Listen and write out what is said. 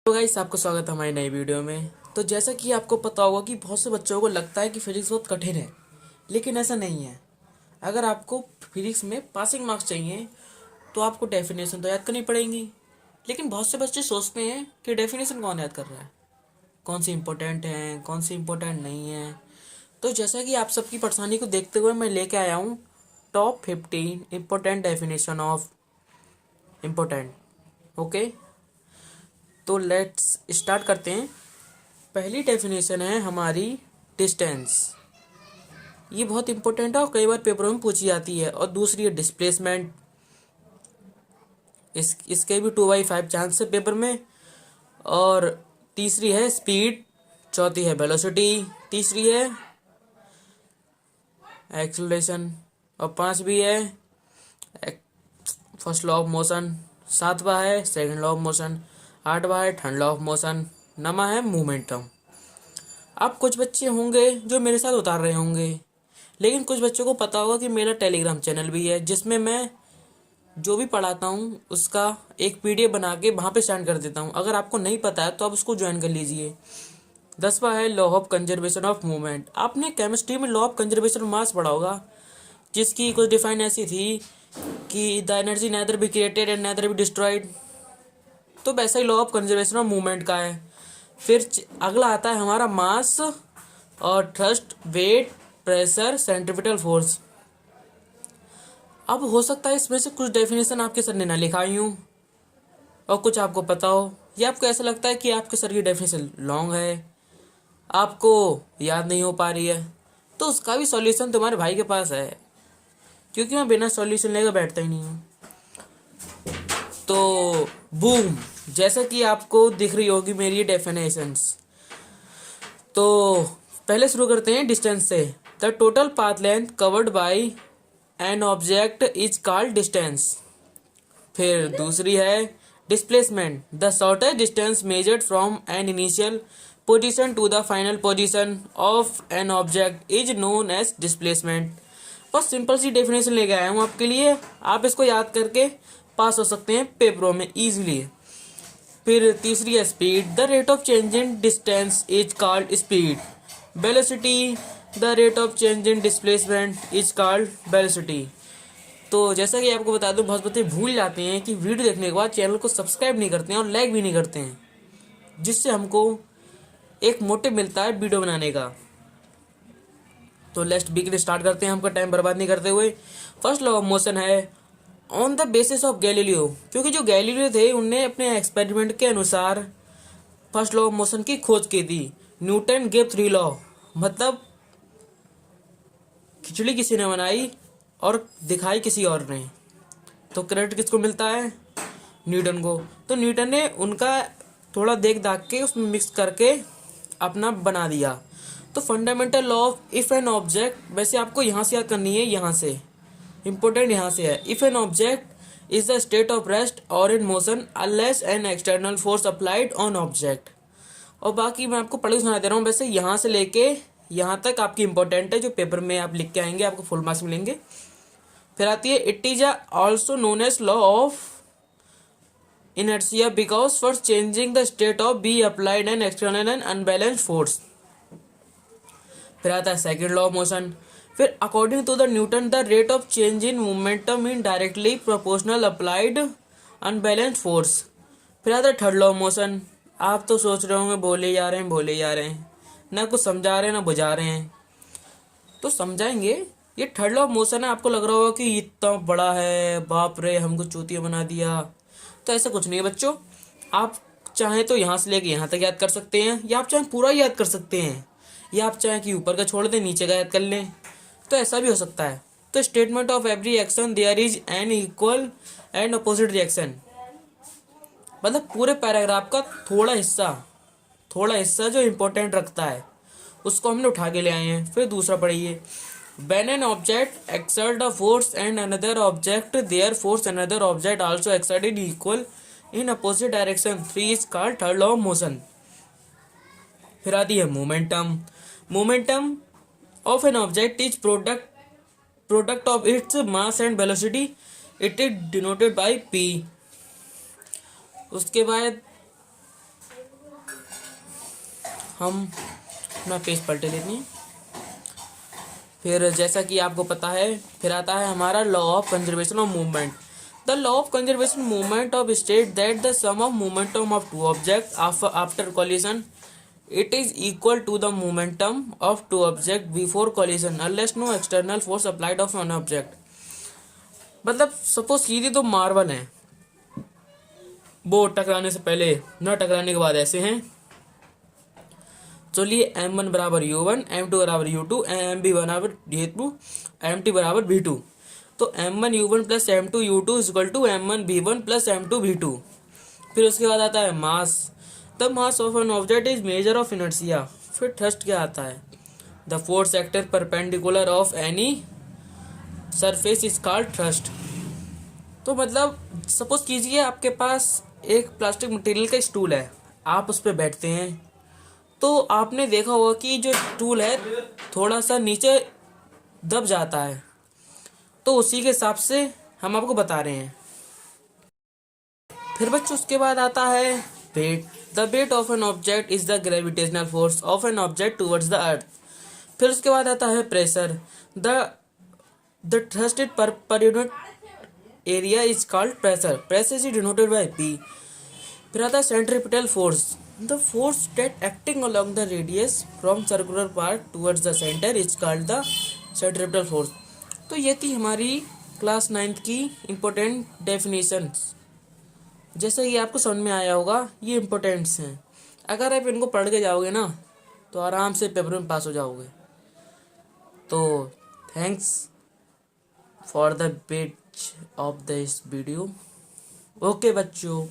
तो गाइस आपको स्वागत है हमारी नई वीडियो में। तो जैसा कि आपको पता होगा कि बहुत से बच्चों को लगता है कि फिजिक्स बहुत कठिन है, लेकिन ऐसा नहीं है। अगर आपको फिजिक्स में पासिंग मार्क्स चाहिए तो आपको डेफिनेशन तो याद करनी पड़ेगी। लेकिन बहुत से बच्चे सोचते हैं कि डेफिनेशन कौन याद कर रहा है, कौन सी इंपॉर्टेंट है, कौन सी इंपॉर्टेंट नहीं है। तो जैसा कि आप सबकी परेशानी को देखते हुए मैं लेके आया हूँ top 15 important definition of important. Okay, तो लेट्स स्टार्ट करते हैं। पहली डेफिनेशन है हमारी डिस्टेंस। ये बहुत इंपॉर्टेंट है और कई बार पेपरों में पूछी जाती है। और दूसरी है डिस्प्लेसमेंट। इसके भी 2/5 चांस है पेपर में। और तीसरी है स्पीड। चौथी है वेलोसिटी। तीसरी है एक्सेलरेशन। और पांचवी है फर्स्ट लॉ ऑफ मोशन। सातवां है सेकंड लॉ ऑफ मोशन। आठवां है थर्ड लॉ ऑफ मोशन। नवा है मोमेंटम। अब कुछ बच्चे होंगे जो मेरे साथ उतार रहे होंगे, लेकिन कुछ बच्चों को पता होगा कि मेरा टेलीग्राम चैनल भी है जिसमें मैं जो भी पढ़ाता हूँ उसका एक पीडीएफ बना के वहाँ पे सेंड कर देता हूँ। अगर आपको नहीं पता है तो आप उसको ज्वाइन कर लीजिए। 10वां है law of conservation of movement. आपने केमिस्ट्री में law of conservation of mass पढ़ा होगा, जिसकी कुछ डिफाइन ऐसी थी कि the energy neither be created and neither be destroyed. तो वैसा ही law of conservation of movement का है। फिर अगला आता है हमारा मास और thrust, weight, pressure, centripetal force. अब हो सकता है इसमें से कुछ डेफिनेशन आपके सर ने ना लिखाई हूँ और कुछ आपको पता हो, या आपको ऐसा लगता है कि आपके सर की डेफिनेशन लॉन्ग है, आपको याद नहीं हो पा रही है। तो उसका भी सॉल्यूशन तुम्हारे भाई के पास है, क्योंकि मैं बिना सॉल्यूशन लेकर बैठता ही नहीं हूँ। तो बूम, जैसा कि आपको दिख रही होगी मेरी डेफिनेशंस। तो पहले शुरू करते हैं डिस्टेंस से। The total path length covered by an object is called distance. फिर दूसरी है displacement. The shortest distance measured from an initial position to the final position of an object is known as displacement. बस simple सी definition लेके आया हूँ आपके लिए, आप इसको याद करके पास हो सकते हैं पेपरों में इजीली। फिर तीसरी है speed. The rate of change in distance is called speed. Velocity. The rate of change in displacement is called velocity. तो जैसा कि आपको बता दूं, बहुत बच्चे भूल जाते हैं कि वीडियो देखने के बाद चैनल को सब्सक्राइब नहीं करते हैं और लाइक भी नहीं करते हैं, जिससे हमको एक मोटिव मिलता है वीडियो बनाने का। तो लेट्स बिगिन, स्टार्ट करते हैं हमको टाइम बर्बाद नहीं करते हुए। फर्स्ट लॉ ऑफ मोशन है on the basis of Galileo. क्योंकि जो गैलीलियो थे उनने अपने एक्सपेरिमेंट के अनुसार फर्स्ट लॉ ऑफ मोशन की खोज की थी। न्यूटन गेव 3 लॉ, मतलब खिचड़ी किसी ने बनाई और दिखाई किसी और ने, तो क्रेडिट किसको मिलता है? न्यूटन को। तो न्यूटन ने उनका थोड़ा देख दाख के उसमें मिक्स करके अपना बना दिया। तो fundamental law of if an object, वैसे आपको यहाँ से याद करनी है, यहाँ से इंपॉर्टेंट यहाँ से है। If an object is the state of rest और in motion unless an external force applied on object. और बाकी मैं आपको पढ़ के सुना दे रहा हूँ। वैसे यहाँ से लेके यहाँ तक आपकी इंपॉर्टेंट है, जो पेपर में आप लिख के आएंगे आपको फुल मार्क्स मिलेंगे। फिर आती है it is also known as law of inertia because for changing the state of be applied an external and unbalanced force। फिर आता है सेकंड लॉ ऑफ मोशन। फिर according to the Newton the rate of change in momentum in directly proportional applied unbalanced force. फिर आता है third law of motion. आप तो सोच रहे होंगे बोले जा रहे हैं बोले जा रहे हैं, ना कुछ समझा रहे हैं ना बुझा रहे हैं। तो समझाएंगे। ये थर्ड लॉ ऑफ मोशन है। आपको लग रहा होगा कि इतना बड़ा है, बाप रे हमको चूतिया बना दिया। तो ऐसा कुछ नहीं है बच्चों, आप चाहें तो यहाँ से लेके यहाँ तक याद कर सकते हैं, या आप चाहें पूरा याद कर सकते हैं, या आप चाहें कि ऊपर का छोड़ दें नीचे का याद कर लें, तो ऐसा भी हो सकता है। तो statement of every action there is an equal and opposite reaction, मतलब पूरे पैराग्राफ का थोड़ा हिस्सा जो इंपॉर्टेंट रखता है उसको हमने उठा के ले आए हैं। फिर दूसरा पढ़िए। When an object exert a force and another object their force another object also exerted equal in opposite direction 3 is called third law of motion। फिर आती है momentum. Momentum of an object is product of its mass and velocity, it is denoted bye p। उसके बाद हम अपना page पलटे लेते हैं। फिर जैसा कि आपको पता है, फिर आता है हमारा law of conservation of movement. The law of conservation movement of state that the sum of momentum of two object after collision it is equal to the momentum of two objects before collision unless no external force applied of an object। मतलब suppose कीजिए दो marble हैं, वो टकराने से पहले न टकराने के बाद ऐसे हैं। चलिए m1 बराबर u1, m2 बराबर u2, mb बराबर u2, mt बराबर v2। तो m1 u1 plus m2 u2 is equal to m1 v1 plus m2 v2। फिर उसके बाद आता है mass. The mass of an object is measure of inertia. फिर थ्रस्ट क्या आता है? The force acting perpendicular of any surface is called thrust. तो मतलब सपोज कीजिए आपके पास एक प्लास्टिक मटेरियल का स्टूल है, आप उस पर बैठते हैं, तो आपने देखा होगा कि जो स्टूल है थोड़ा सा नीचे दब जाता है। तो उसी के हिसाब से हम आपको बता रहे हैं। फिर बच्चों उसके बाद आता है weight. The weight of an object is the gravitational force of an object towards the earth. फिर उसके बाद आता है pressure. The thrusted per unit area is called pressure. Pressure is denoted by P. फिर आता है centripetal force. The force that acting along the radius from circular part towards the centre is called the centripetal force. तो ये थी हमारी class 9th की important definitions. जैसे कि आपको समझ में आया होगा, ये इम्पोर्टेंट्स हैं। अगर आप इनको पढ़ के जाओगे ना तो आराम से पेपर में पास हो जाओगे। तो thanks for the page of this video. Okay बच्चों।